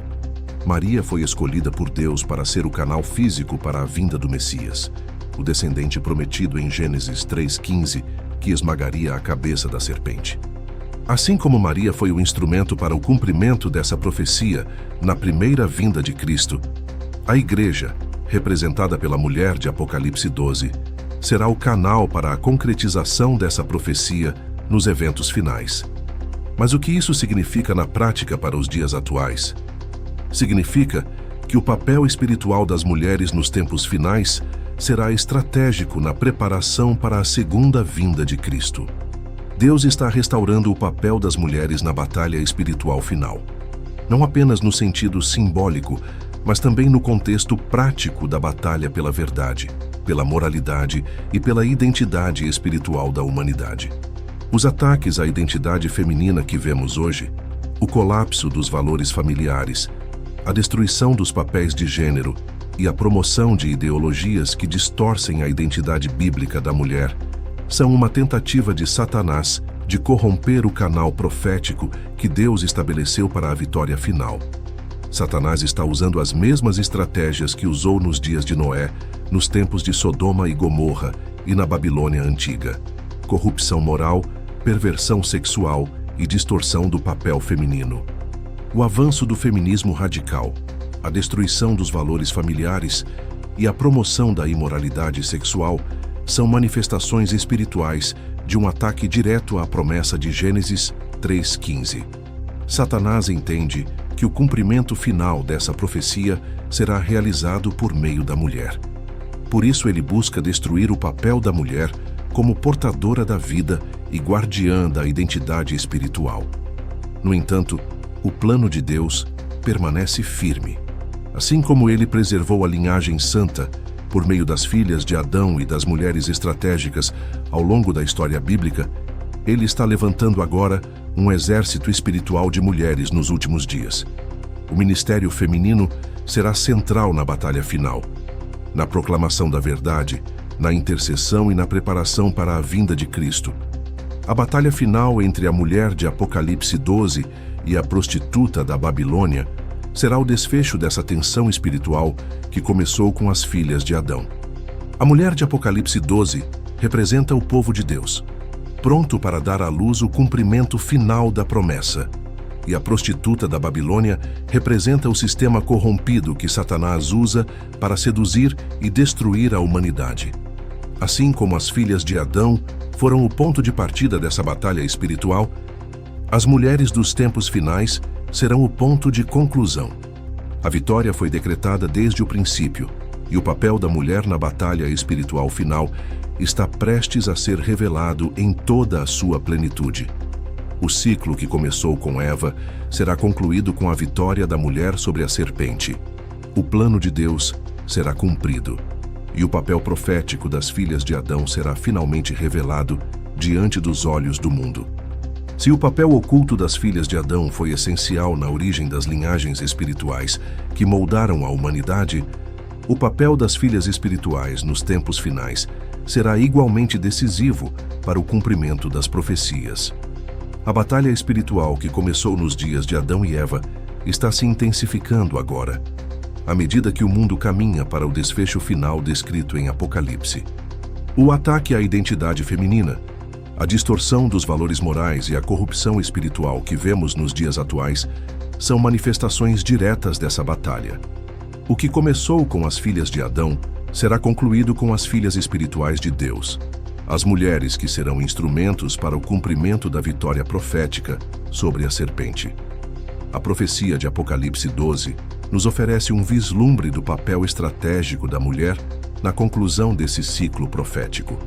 Maria foi escolhida por Deus para ser o canal físico para a vinda do Messias, o descendente prometido em Gênesis 3:15, que esmagaria a cabeça da serpente. Assim como Maria foi o instrumento para o cumprimento dessa profecia na primeira vinda de Cristo, a Igreja, representada pela mulher de Apocalipse 12, será o canal para a concretização dessa profecia nos eventos finais. Mas o que isso significa na prática para os dias atuais? Significa que o papel espiritual das mulheres nos tempos finais será estratégico na preparação para a segunda vinda de Cristo. Deus está restaurando o papel das mulheres na batalha espiritual final, não apenas no sentido simbólico, mas também no contexto prático da batalha pela verdade, pela moralidade e pela identidade espiritual da humanidade. Os ataques à identidade feminina que vemos hoje, o colapso dos valores familiares, a destruição dos papéis de gênero e a promoção de ideologias que distorcem a identidade bíblica da mulher, são uma tentativa de Satanás de corromper o canal profético que Deus estabeleceu para a vitória final. Satanás está usando as mesmas estratégias que usou nos dias de Noé, nos tempos de Sodoma e Gomorra e na Babilônia antiga. Corrupção moral, perversão sexual e distorção do papel feminino. O avanço do feminismo radical, a destruição dos valores familiares e a promoção da imoralidade sexual são manifestações espirituais de um ataque direto à promessa de Gênesis 3:15. Satanás entende que o cumprimento final dessa profecia será realizado por meio da mulher. Por isso ele busca destruir o papel da mulher como portadora da vida e guardiã da identidade espiritual. No entanto, o plano de Deus permanece firme. Assim como ele preservou a linhagem santa por meio das filhas de Adão e das mulheres estratégicas ao longo da história bíblica, ele está levantando agora um exército espiritual de mulheres nos últimos dias. O ministério feminino será central na batalha final, na proclamação da verdade, na intercessão e na preparação para a vinda de Cristo. A batalha final entre a mulher de Apocalipse 12 e a prostituta da Babilônia será o desfecho dessa tensão espiritual que começou com as filhas de Adão. A mulher de Apocalipse 12 representa o povo de Deus, pronto para dar à luz o cumprimento final da promessa. E a prostituta da Babilônia representa o sistema corrompido que Satanás usa para seduzir e destruir a humanidade. Assim como as filhas de Adão foram o ponto de partida dessa batalha espiritual, as mulheres dos tempos finais serão o ponto de conclusão. A vitória foi decretada desde o princípio, e o papel da mulher na batalha espiritual final está prestes a ser revelado em toda a sua plenitude. O ciclo que começou com Eva será concluído com a vitória da mulher sobre a serpente. O plano de Deus será cumprido, e o papel profético das filhas de Adão será finalmente revelado diante dos olhos do mundo. Se o papel oculto das filhas de Adão foi essencial na origem das linhagens espirituais que moldaram a humanidade, o papel das filhas espirituais nos tempos finais será igualmente decisivo para o cumprimento das profecias. A batalha espiritual que começou nos dias de Adão e Eva está se intensificando agora, à medida que o mundo caminha para o desfecho final descrito em Apocalipse. O ataque à identidade feminina, a distorção dos valores morais e a corrupção espiritual que vemos nos dias atuais são manifestações diretas dessa batalha. O que começou com as filhas de Adão será concluído com as filhas espirituais de Deus, as mulheres que serão instrumentos para o cumprimento da vitória profética sobre a serpente. A profecia de Apocalipse 12 nos oferece um vislumbre do papel estratégico da mulher na conclusão desse ciclo profético.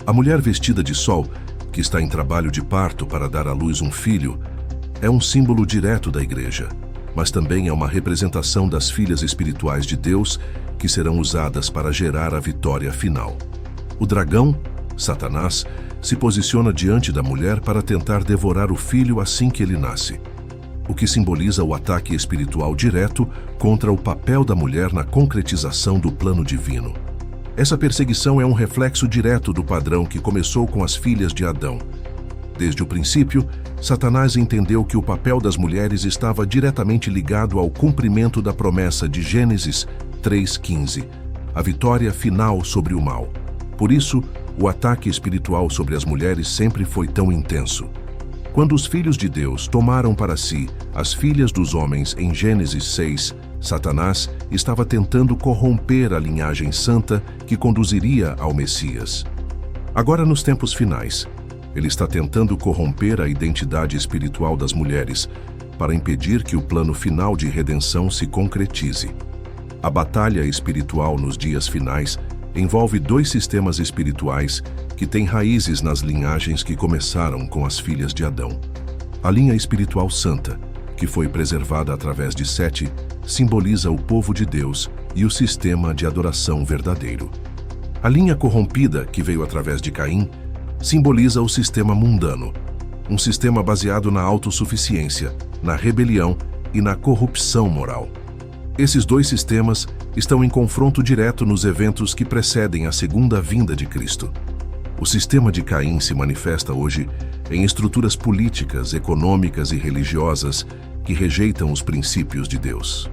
A mulher vestida de sol, que está em trabalho de parto para dar à luz um filho, é um símbolo direto da igreja, mas também é uma representação das filhas espirituais de Deus que serão usadas para gerar a vitória final. O dragão, Satanás, se posiciona diante da mulher para tentar devorar o filho assim que ele nasce, o que simboliza o ataque espiritual direto contra o papel da mulher na concretização do plano divino. Essa perseguição é um reflexo direto do padrão que começou com as filhas de Adão. Desde o princípio, Satanás entendeu que o papel das mulheres estava diretamente ligado ao cumprimento da promessa de Gênesis 3:15, a vitória final sobre o mal. Por isso, o ataque espiritual sobre as mulheres sempre foi tão intenso. Quando os filhos de Deus tomaram para si as filhas dos homens em Gênesis 6, Satanás estava tentando corromper a linhagem santa que conduziria ao Messias. Agora, nos tempos finais, ele está tentando corromper a identidade espiritual das mulheres para impedir que o plano final de redenção se concretize. A batalha espiritual nos dias finais envolve dois sistemas espirituais que têm raízes nas linhagens que começaram com as filhas de Adão. A linha espiritual santa, que foi preservada através de Sete, simboliza o povo de Deus e o sistema de adoração verdadeiro. A linha corrompida, que veio através de Caim, simboliza o sistema mundano, um sistema baseado na autossuficiência, na rebelião e na corrupção moral. Esses dois sistemas estão em confronto direto nos eventos que precedem a segunda vinda de Cristo. O sistema de Caim se manifesta hoje em estruturas políticas, econômicas e religiosas que rejeitam os princípios de Deus.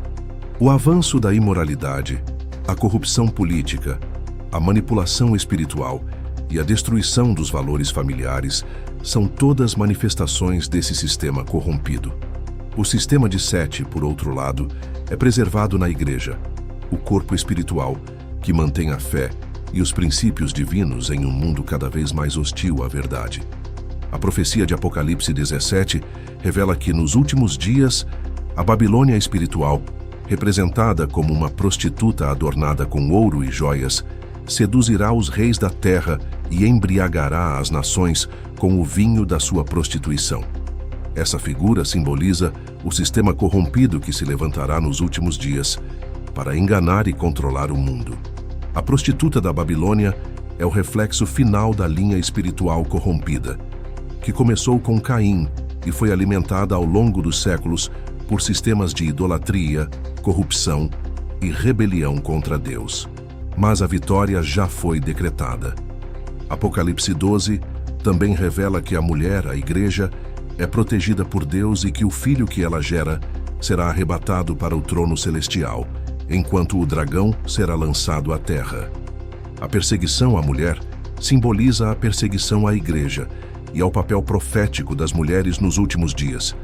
O avanço da imoralidade, a corrupção política, a manipulação espiritual e a destruição dos valores familiares são todas manifestações desse sistema corrompido. O sistema de Sete, por outro lado, é preservado na igreja, o corpo espiritual que mantém a fé e os princípios divinos em um mundo cada vez mais hostil à verdade. A profecia de Apocalipse 17 revela que, nos últimos dias, a Babilônia espiritual, representada como uma prostituta adornada com ouro e joias, seduzirá os reis da terra e embriagará as nações com o vinho da sua prostituição. Essa figura simboliza o sistema corrompido que se levantará nos últimos dias para enganar e controlar o mundo. A prostituta da Babilônia é o reflexo final da linha espiritual corrompida, que começou com Caim e foi alimentada ao longo dos séculos por sistemas de idolatria, corrupção e rebelião contra Deus. Mas a vitória já foi decretada. Apocalipse 12 também revela que a mulher, a igreja, é protegida por Deus e que o filho que ela gera será arrebatado para o trono celestial, enquanto o dragão será lançado à terra. A perseguição à mulher simboliza a perseguição à igreja e ao papel profético das mulheres nos últimos dias.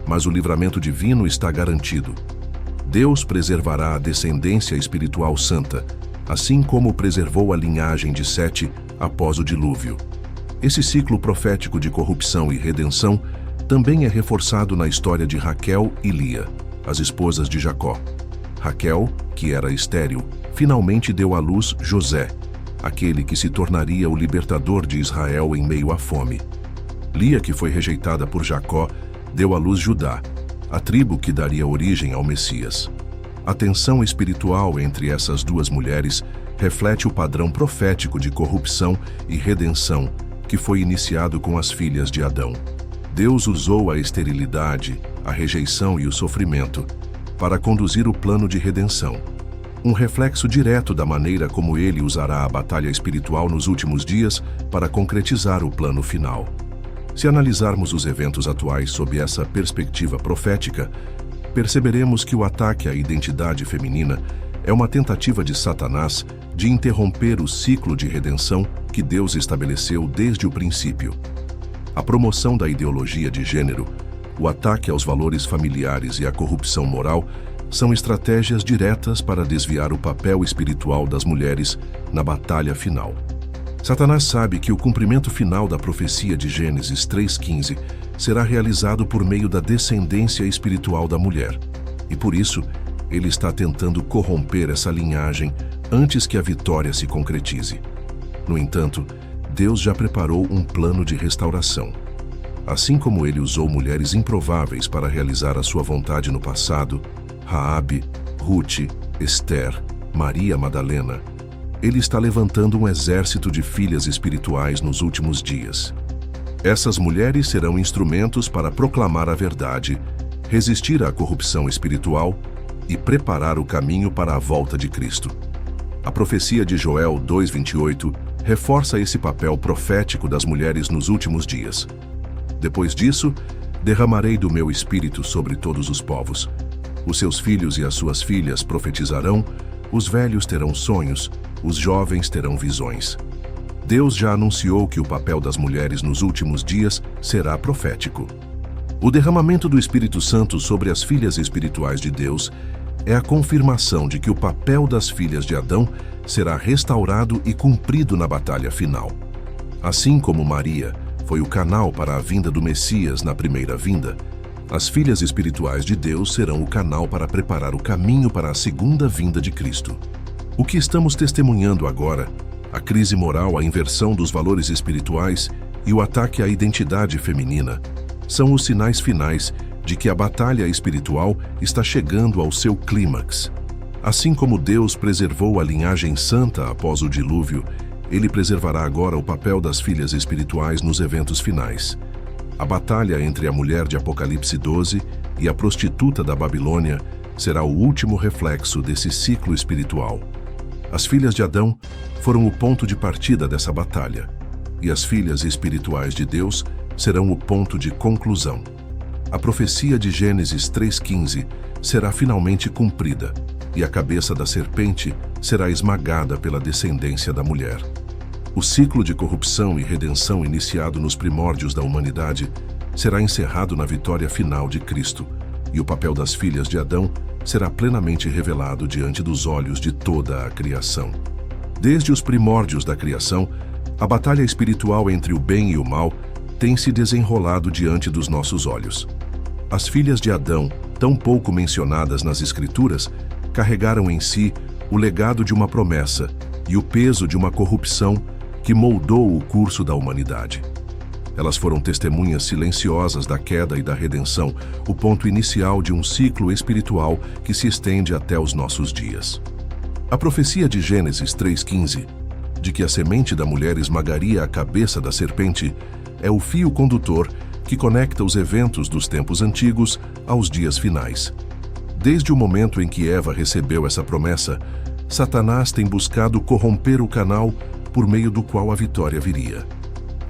Mas o livramento divino está garantido. Deus preservará a descendência espiritual santa, assim como preservou a linhagem de Sete após o dilúvio. Esse ciclo profético de corrupção e redenção também é reforçado na história de Raquel e Lia, as esposas de Jacó. Raquel, que era estéril, finalmente deu à luz José, aquele que se tornaria o libertador de Israel em meio à fome. Lia, que foi rejeitada por Jacó, deu à luz Judá, a tribo que daria origem ao Messias. A tensão espiritual entre essas duas mulheres reflete o padrão profético de corrupção e redenção que foi iniciado com as filhas de Adão. Deus usou a esterilidade, a rejeição e o sofrimento para conduzir o plano de redenção. Um reflexo direto da maneira como ele usará a batalha espiritual nos últimos dias para concretizar o plano final. Se analisarmos os eventos atuais sob essa perspectiva profética, perceberemos que o ataque à identidade feminina é uma tentativa de Satanás de interromper o ciclo de redenção que Deus estabeleceu desde o princípio. A promoção da ideologia de gênero, o ataque aos valores familiares e a corrupção moral são estratégias diretas para desviar o papel espiritual das mulheres na batalha final. Satanás sabe que o cumprimento final da profecia de Gênesis 3:15 será realizado por meio da descendência espiritual da mulher, e por isso ele está tentando corromper essa linhagem antes que a vitória se concretize. No entanto, Deus já preparou um plano de restauração. Assim como ele usou mulheres improváveis para realizar a sua vontade no passado, Raabe, Ruth, Esther, Maria Madalena, ele está levantando um exército de filhas espirituais nos últimos dias. Essas mulheres serão instrumentos para proclamar a verdade, resistir à corrupção espiritual e preparar o caminho para a volta de Cristo. A profecia de Joel 2:28 reforça esse papel profético das mulheres nos últimos dias. Depois disso, derramarei do meu espírito sobre todos os povos. Os seus filhos e as suas filhas profetizarão, os velhos terão sonhos, os jovens terão visões. Deus já anunciou que o papel das mulheres nos últimos dias será profético. O derramamento do Espírito Santo sobre as filhas espirituais de Deus é a confirmação de que o papel das filhas de Adão será restaurado e cumprido na batalha final. Assim como Maria foi o canal para a vinda do Messias na primeira vinda, as filhas espirituais de Deus serão o canal para preparar o caminho para a segunda vinda de Cristo. O que estamos testemunhando agora, a crise moral, a inversão dos valores espirituais e o ataque à identidade feminina, são os sinais finais de que a batalha espiritual está chegando ao seu clímax. Assim como Deus preservou a linhagem santa após o dilúvio, ele preservará agora o papel das filhas espirituais nos eventos finais. A batalha entre a mulher de Apocalipse 12 e a prostituta da Babilônia será o último reflexo desse ciclo espiritual. As filhas de Adão foram o ponto de partida dessa batalha, e as filhas espirituais de Deus serão o ponto de conclusão. A profecia de Gênesis 3:15 será finalmente cumprida, e a cabeça da serpente será esmagada pela descendência da mulher. O ciclo de corrupção e redenção iniciado nos primórdios da humanidade será encerrado na vitória final de Cristo, e o papel das filhas de Adão será plenamente revelado diante dos olhos de toda a criação. Desde os primórdios da criação, a batalha espiritual entre o bem e o mal tem se desenrolado diante dos nossos olhos. As filhas de Adão, tão pouco mencionadas nas Escrituras, carregaram em si o legado de uma promessa e o peso de uma corrupção que moldou o curso da humanidade. Elas foram testemunhas silenciosas da queda e da redenção, o ponto inicial de um ciclo espiritual que se estende até os nossos dias. A profecia de Gênesis 3:15, de que a semente da mulher esmagaria a cabeça da serpente, é o fio condutor que conecta os eventos dos tempos antigos aos dias finais. Desde o momento em que Eva recebeu essa promessa, Satanás tem buscado corromper o canal por meio do qual a vitória viria.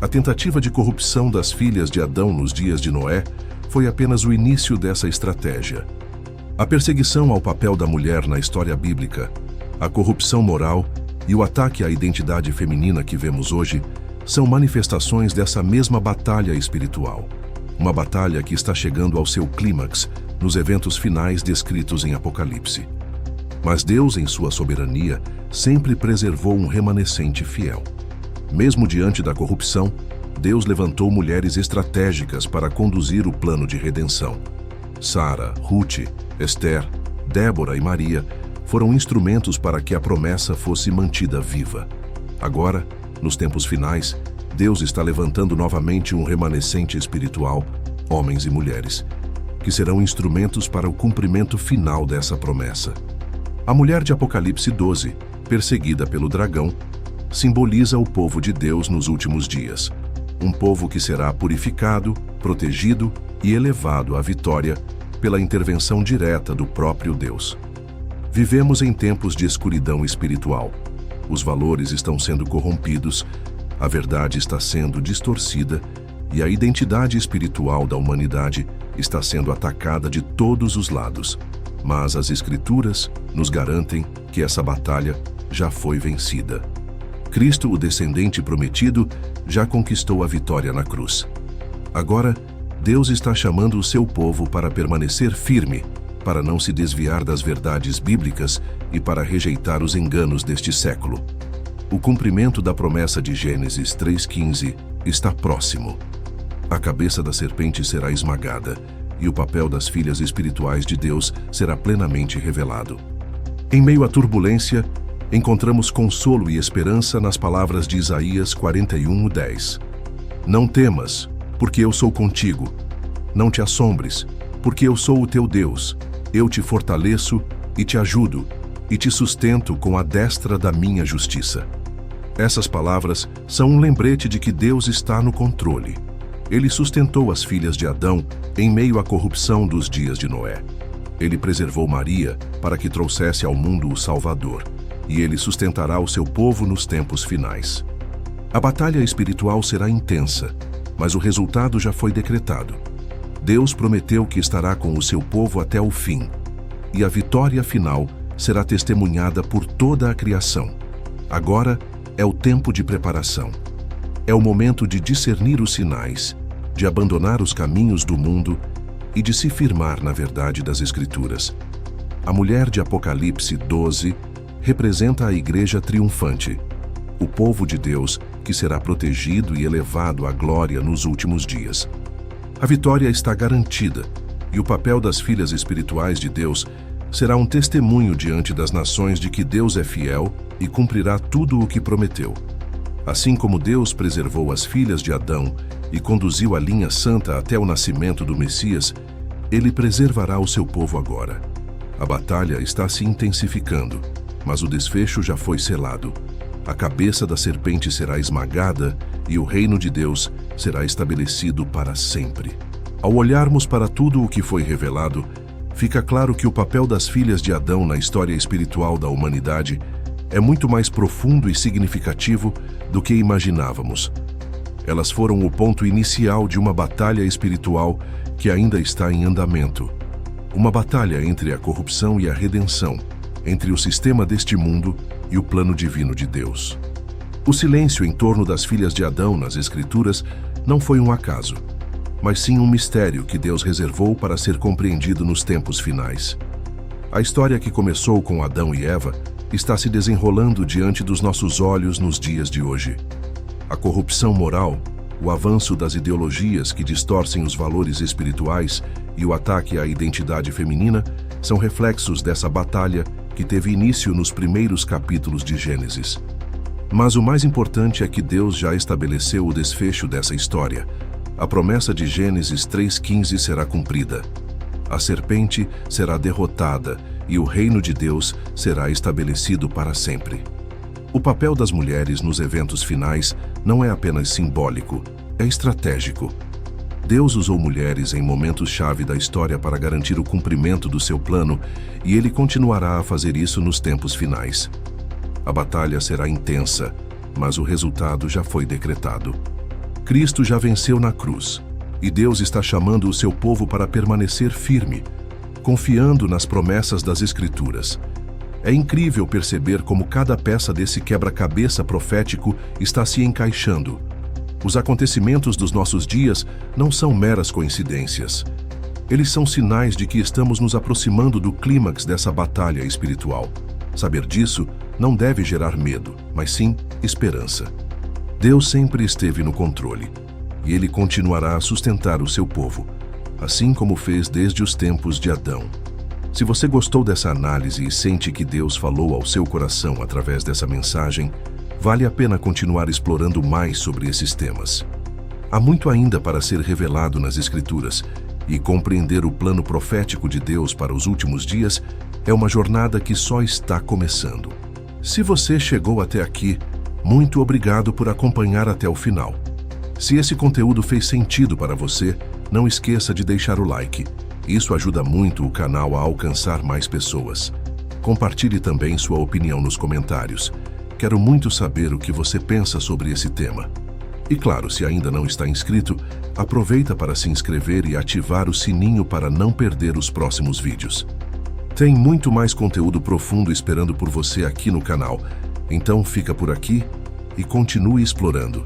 A tentativa de corrupção das filhas de Adão nos dias de Noé foi apenas o início dessa estratégia. A perseguição ao papel da mulher na história bíblica, a corrupção moral e o ataque à identidade feminina que vemos hoje são manifestações dessa mesma batalha espiritual. Uma batalha que está chegando ao seu clímax nos eventos finais descritos em Apocalipse. Mas Deus, em sua soberania, sempre preservou um remanescente fiel. Mesmo diante da corrupção, Deus levantou mulheres estratégicas para conduzir o plano de redenção. Sara, Ruth, Esther, Débora e Maria foram instrumentos para que a promessa fosse mantida viva. Agora, nos tempos finais, Deus está levantando novamente um remanescente espiritual, homens e mulheres, que serão instrumentos para o cumprimento final dessa promessa. A mulher de Apocalipse 12, perseguida pelo dragão, simboliza o povo de Deus nos últimos dias. um povo que será purificado, protegido e elevado à vitória pela intervenção direta do próprio Deus. Vivemos em tempos de escuridão espiritual. Os valores estão sendo corrompidos, a verdade está sendo distorcida e a identidade espiritual da humanidade está sendo atacada de todos os lados. Mas as Escrituras nos garantem que essa batalha já foi vencida. Cristo, o descendente prometido, já conquistou a vitória na cruz. Agora, Deus está chamando o seu povo para permanecer firme, para não se desviar das verdades bíblicas e para rejeitar os enganos deste século. O cumprimento da promessa de Gênesis 3:15 está próximo. A cabeça da serpente será esmagada e o papel das filhas espirituais de Deus será plenamente revelado. Em meio à turbulência, encontramos consolo e esperança nas palavras de Isaías 41:10. Não temas, porque eu sou contigo. Não te assombres, porque eu sou o teu Deus. Eu te fortaleço e te ajudo, e te sustento com a destra da minha justiça. Essas palavras são um lembrete de que Deus está no controle. Ele sustentou as filhas de Adão em meio à corrupção dos dias de Noé. Ele preservou Maria para que trouxesse ao mundo o Salvador, e ele sustentará o seu povo nos tempos finais. A batalha espiritual será intensa, mas o resultado já foi decretado. Deus prometeu que estará com o seu povo até o fim, e a vitória final será testemunhada por toda a criação. Agora é o tempo de preparação. É o momento de discernir os sinais, de abandonar os caminhos do mundo e de se firmar na verdade das Escrituras. A mulher de Apocalipse 12 representa a igreja triunfante, o povo de Deus que será protegido e elevado à glória nos últimos dias. A vitória está garantida e o papel das filhas espirituais de Deus será um testemunho diante das nações de que Deus é fiel e cumprirá tudo o que prometeu. Assim como Deus preservou as filhas de Adão e conduziu a linha santa até o nascimento do Messias, Ele preservará o seu povo agora. A batalha está se intensificando, mas o desfecho já foi selado. A cabeça da serpente será esmagada e o reino de Deus será estabelecido para sempre. Ao olharmos para tudo o que foi revelado, fica claro que o papel das filhas de Adão na história espiritual da humanidade é muito mais profundo e significativo do que imaginávamos. Elas foram o ponto inicial de uma batalha espiritual que ainda está em andamento. Uma batalha entre a corrupção e a redenção, entre o sistema deste mundo e o plano divino de Deus. O silêncio em torno das filhas de Adão nas Escrituras não foi um acaso, mas sim um mistério que Deus reservou para ser compreendido nos tempos finais. A história que começou com Adão e Eva está se desenrolando diante dos nossos olhos nos dias de hoje. A corrupção moral, o avanço das ideologias que distorcem os valores espirituais e o ataque à identidade feminina são reflexos dessa batalha que teve início nos primeiros capítulos de Gênesis. Mas o mais importante é que Deus já estabeleceu o desfecho dessa história. A promessa de Gênesis 3:15 será cumprida. A serpente será derrotada e o reino de Deus será estabelecido para sempre. O papel das mulheres nos eventos finais não é apenas simbólico, é estratégico. Deus usou mulheres em momentos-chave da história para garantir o cumprimento do seu plano e Ele continuará a fazer isso nos tempos finais. A batalha será intensa, mas o resultado já foi decretado. Cristo já venceu na cruz, e Deus está chamando o seu povo para permanecer firme, confiando nas promessas das Escrituras. É incrível perceber como cada peça desse quebra-cabeça profético está se encaixando. Os acontecimentos dos nossos dias não são meras coincidências. Eles são sinais de que estamos nos aproximando do clímax dessa batalha espiritual. Saber disso não deve gerar medo, mas sim esperança. Deus sempre esteve no controle, e Ele continuará a sustentar o seu povo, assim como fez desde os tempos de Adão. Se você gostou dessa análise e sente que Deus falou ao seu coração através dessa mensagem, vale a pena continuar explorando mais sobre esses temas. Há muito ainda para ser revelado nas Escrituras, e compreender o plano profético de Deus para os últimos dias é uma jornada que só está começando. Se você chegou até aqui, muito obrigado por acompanhar até o final. Se esse conteúdo fez sentido para você, não esqueça de deixar o like. Isso ajuda muito o canal a alcançar mais pessoas. Compartilhe também sua opinião nos comentários. Quero muito saber o que você pensa sobre esse tema. E claro, se ainda não está inscrito, aproveita para se inscrever e ativar o sininho para não perder os próximos vídeos. Tem muito mais conteúdo profundo esperando por você aqui no canal, então fica por aqui e continue explorando.